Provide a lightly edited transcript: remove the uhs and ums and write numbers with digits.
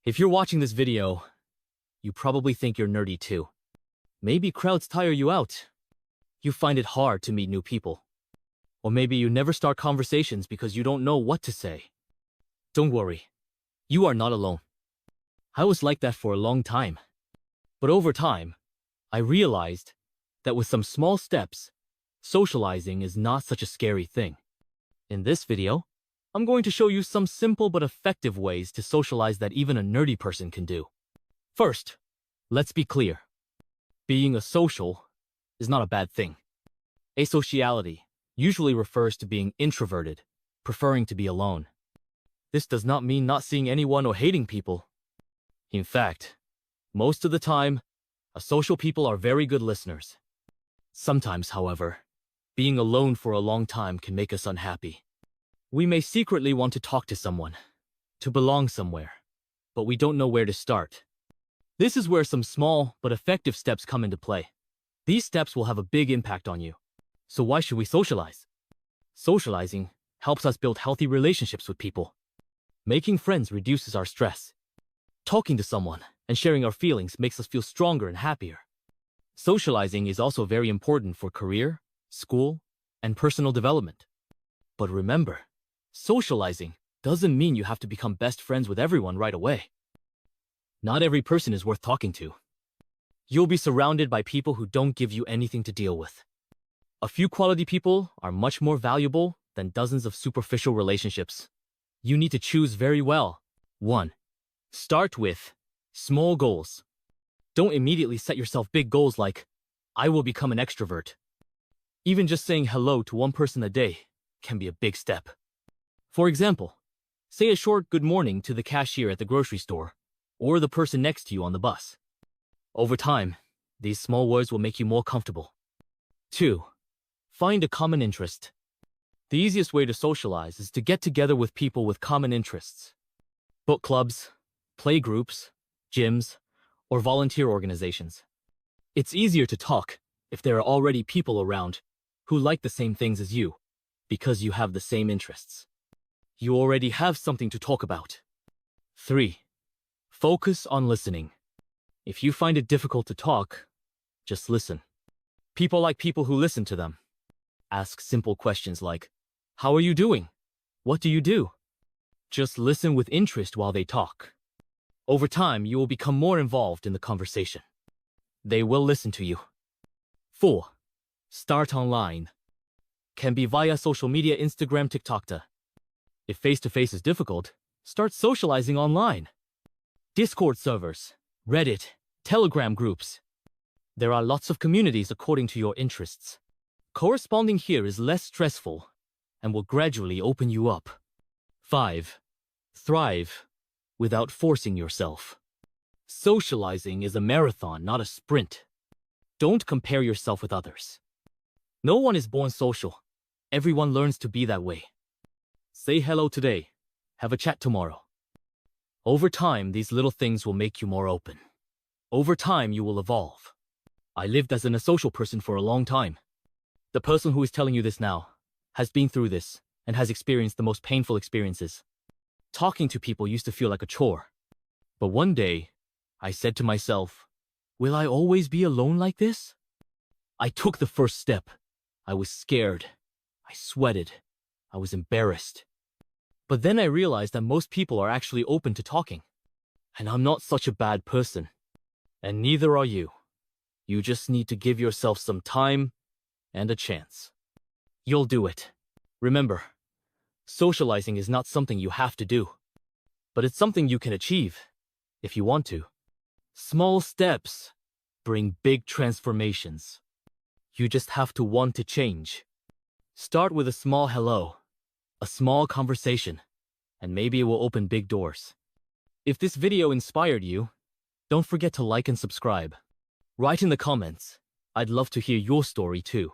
If you're watching this video, you probably think you're nerdy too. Maybe crowds tire you out. You find it hard to meet new people. Or maybe you never start conversations because you don't know what to say. Don't worry, you are not alone. I was like that for a long time. But over time, I realized that with some small steps, socializing is not such a scary thing. In this video, I'm going to show you some simple but effective ways to socialize that even a nerdy person can do. First, let's be clear. Being a social is not a bad thing. Asociality usually refers to being introverted, preferring to be alone. This does not mean not seeing anyone or hating people. In fact, most of the time, asocial people are very good listeners. Sometimes, however, being alone for a long time can make us unhappy. We may secretly want to talk to someone, to belong somewhere, but we don't know where to start. This is where some small but effective steps come into play. These steps will have a big impact on you. So why should we socialize? Socializing helps us build healthy relationships with people. Making friends reduces our stress. Talking to someone and sharing our feelings makes us feel stronger and happier. Socializing is also very important for career, school, and personal development. But remember, socializing doesn't mean you have to become best friends with everyone right away. Not every person is worth talking to. You'll be surrounded by people who don't give you anything to deal with. A few quality people are much more valuable than dozens of superficial relationships. You need to choose very well. 1. Start with small goals. Don't immediately set yourself big goals like, I will become an extrovert. Even just saying hello to one person a day can be a big step. For example, say a short good morning to the cashier at the grocery store or the person next to you on the bus. Over time, these small words will make you more comfortable. 2. Find a common interest. The easiest way to socialize is to get together with people with common interests. Book clubs, play groups, gyms, or volunteer organizations. It's easier to talk if there are already people around who like the same things as you, because you have the same interests. You already have something to talk about. 3. Focus on listening. If you find it difficult to talk, just listen. People like people who listen to them. Ask simple questions like, how are you doing? What do you do? Just listen with interest while they talk. Over time, you will become more involved in the conversation. They will listen to you. 4. Start online. Can be via social media, Instagram, TikTok. If face-to-face is difficult, start socializing online. Discord servers, Reddit, Telegram groups. There are lots of communities according to your interests. Corresponding here is less stressful and will gradually open you up. 5. Thrive without forcing yourself. Socializing is a marathon, not a sprint. Don't compare yourself with others. No one is born social. Everyone learns to be that way. Say hello today. Have a chat tomorrow. Over time, these little things will make you more open. Over time, you will evolve. I lived as an asocial person for a long time. The person who is telling you this now has been through this and has experienced the most painful experiences. Talking to people used to feel like a chore. But one day, I said to myself, will I always be alone like this? I took the first step. I was scared. I sweated. I was embarrassed. But then I realized that most people are actually open to talking. And I'm not such a bad person. And neither are you. You just need to give yourself some time and a chance. You'll do it. Remember, socializing is not something you have to do, but it's something you can achieve if you want to. Small steps bring big transformations. You just have to want to change. Start with a small hello, a small conversation, and maybe it will open big doors. If this video inspired you, don't forget to like and subscribe. Write in the comments. I'd love to hear your story too.